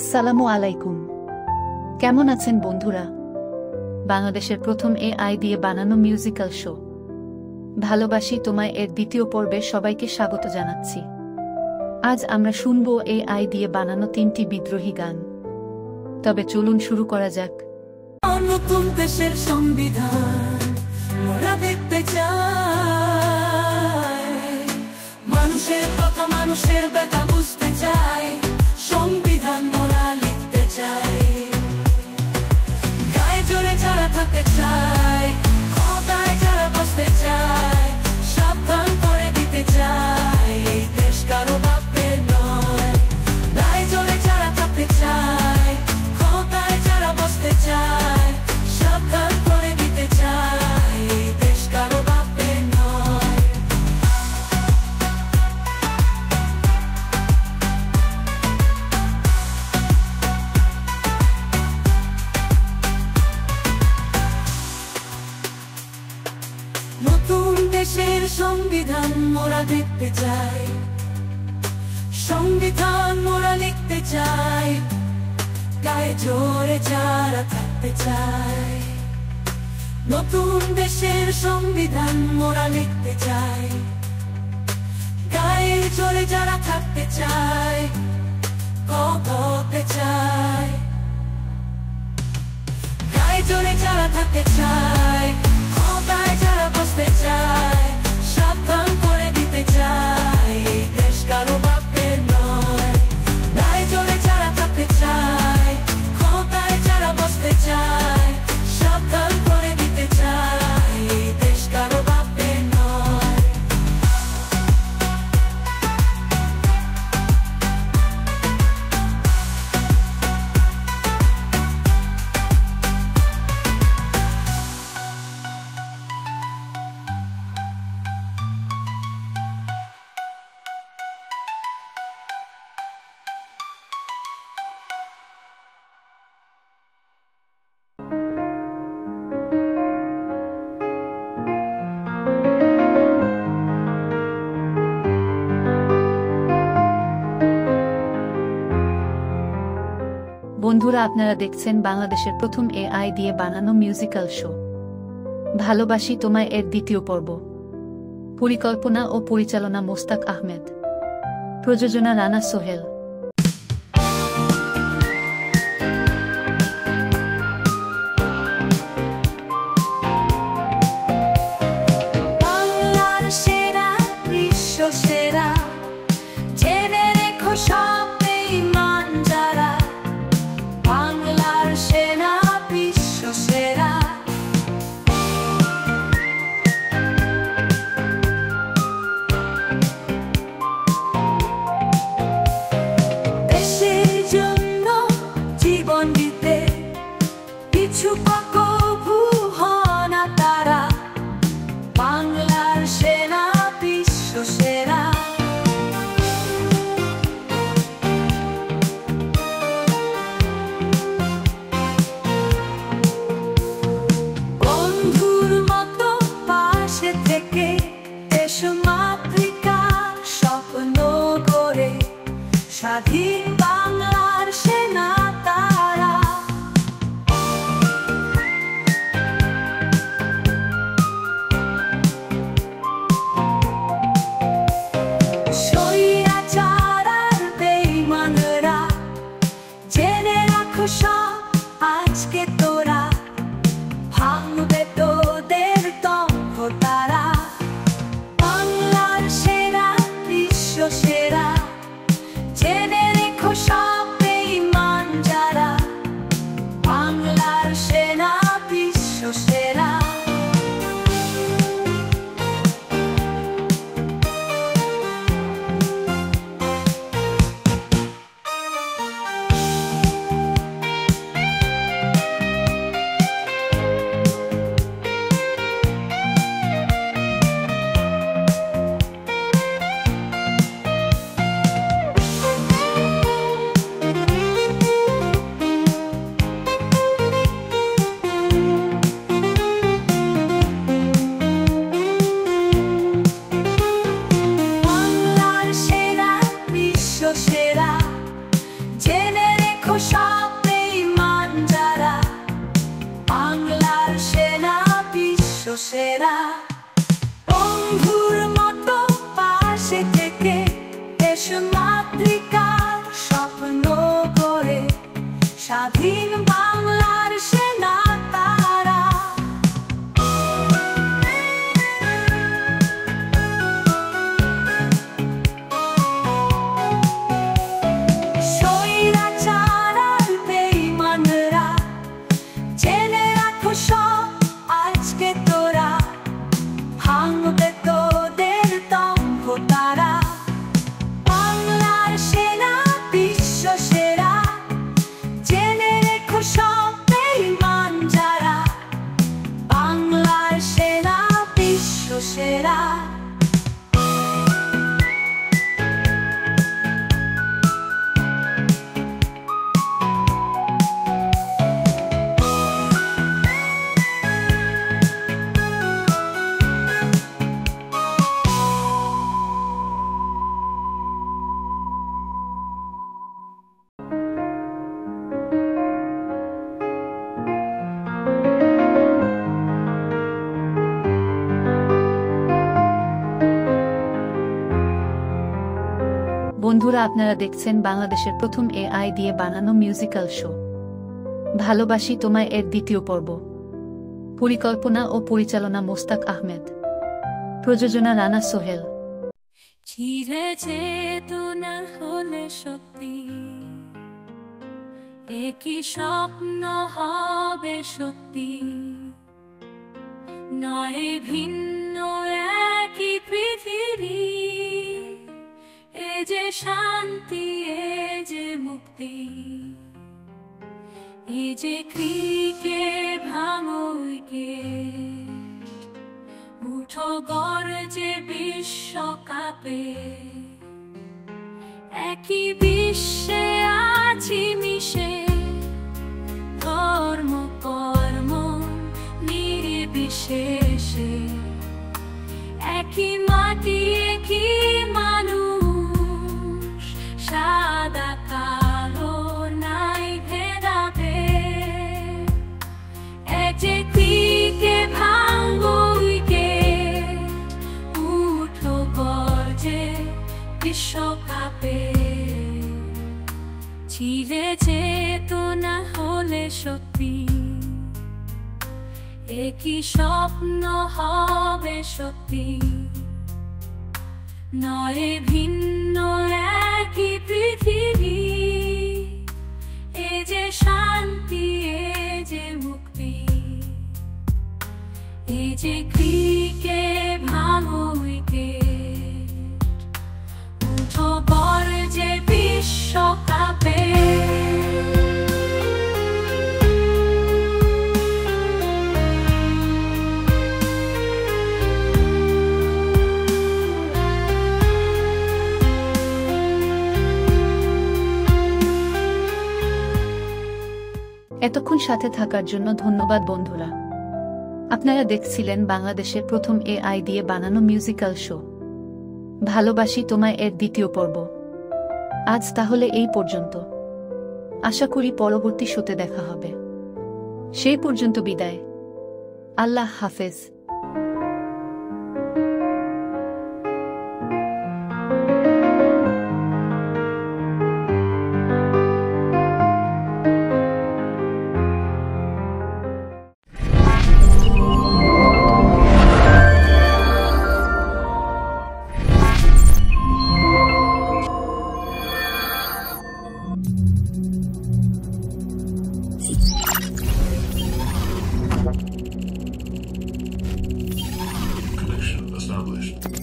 আসসালামু আলাইকুম। কেমন আছেন বন্ধুরা? বাংলাদেশের প্রথম এআই দিয়ে বানানো মিউজিক্যাল শো ভালোবাসি তোমায় এর দ্বিতীয় পর্বে সবাইকে স্বাগত জানাচ্ছি। আজ আমরা শুনব এআই দিয়ে বানানো 3টি বিদ্রোহী গান। তবে চলুন শুরু করা যাক। নতুন দেশের সংবিধান মোরা দেখতে চাই, মানুষের কথা মানুষের ব্যথা বুঝতে চাই, সংবিধান মোরা লিখতে চাই, গায়ে জোরে যারা থাকতে চাই, ক্ষমতায় যারা বসতে চাই, সাবধান করে দিতে চাই, এই দেশ কারো বাপের নয়। গায়ে জোরে যারা থাকতে চাই, ক্ষমতায় যারা বসতে চাই, সাবধান করে দিতে চাই, এই দেশ কারো বাপের নয়। নতুন দেশের সংবিধান মোরা দেখতে চাই, সংবিধান মোরা লিখতে চাই, গায়ে জোরে যারা থাকতে চাই। নতুন দেশের সংবিধান মোরা লিখতে চাই, গায়ে জোরে যারা থাকতে চাই, কথা হতে চাই, গায়ে জোরে যারা থাকতে চাই, ক্ষমতায় যারা বসতে চাই, সাবধান করে দিতে চাই, এই দেশ কারো বাপের নয়। গায়ে জোরে যারা থাকতে চাই, ক্ষমতায় যারা বসতে চাই, সাবধান করে দিতে চাই, এই দেশ কারো বাপের নয়। বন্ধুরা, আপনারা দেখছেন বাংলাদেশের প্রথম এআই দিয়ে বানানো মিউজিক্যাল শো ভালোবাসি তোমায় এর দ্বিতীয় পর্ব। পরিকল্পনা ও পরিচালনা মোস্তাক আহমেদ, প্রযোজনা রানা সোহেল। বাংলার সেরা, বিশ্ব সেরা, জেনে রেখো সব বেঈমান যারা, বাংলার সেনা বিশ্ব সেরা। দেশের জন্য জীবন দিতে কিছু কবু হয় না তারা, বাংলার সেনা বিশ্ব সেরা। বন্ধুর মতো পাশে থেকে দেশ মাতৃকার স্বপ্ন করে স্বাধীন বাংলার সেনা তারা। স্বৈরাচার আর বেঈমানরা জেনে রাখো সব আজকে তোরা, ভাঙবে তোদের দম্ভ তারা, বাংলার সেরা বিশ্ব সেরা, জেনে রেখো সব বেঈমান যারা, বাংলার সেনা বিশ্ব সেরা। সেরা বন্ধুর মতো পাশে থেকে দেশ মাতৃকার স্বপ্ন করে স্বাধীন বাংলার সেনা তারা স্বৈরাচার আর বেঈমানরা জেনে রাখো সব আজকে তোরা ভাঙবে তোদের দম্ভ তারা বাংলার সেনা বিশ্ব সেরা জেনে রেখো সব বেঈমান যারা বাংলার সেনা বিশ্ব সেরা বন্ধুরা, আপনারা দেখছেন বাংলাদেশের প্রথম এআই দিয়ে বানানো মিউজিক্যাল শো ভালোবাসি তোমায় এর দ্বিতীয় পর্ব। পরিকল্পনা ও পরিচালনা মোস্তাক আহমেদ, প্রযোজনা রানা সোহেল। চিরে চেতনা হলে সত্যি একই স্বপ্ন হবে সত্যি নয় ভিন্ন একই পৃথিবী এ যে শান্তি এ যে মুক্তি এ যে ক্রিকে ভাঙুইকে উঠো গর্জে বিশ্বকাপে একই বিশ্বে আছি মিশে ধর্ম কর্ম নির্বিশেষে একই মাটি একই মানুষ সাদা কালো নাই ভেদাভেদ এক যে ক্রিকে ভাঙুইকে উঠো গর্জে বিশ্বকাপে চিরে চেতনা হলে সত্যি একই স্বপ্ন হবে সত্যি নয় ভিন্ন একই পৃথিবী এ যে শান্তি এ যে মুক্তি এ যে ক্রিকে ভাঙুইকে উঠো গর্জে বিশ্বকাপে এতক্ষণ সাথে থাকার জন্য ধন্যবাদ বন্ধুরা। আপনারা দেখছিলেন বাংলাদেশের প্রথম এআই দিয়ে বানানো মিউজিক্যাল শো ভালোবাসি তোমায় এর দ্বিতীয় পর্ব। আজ তাহলে এই পর্যন্ত। আশা করি পরবর্তী শোতে দেখা হবে। সেই পর্যন্ত বিদায়। আল্লাহ হাফেজ। Connection established.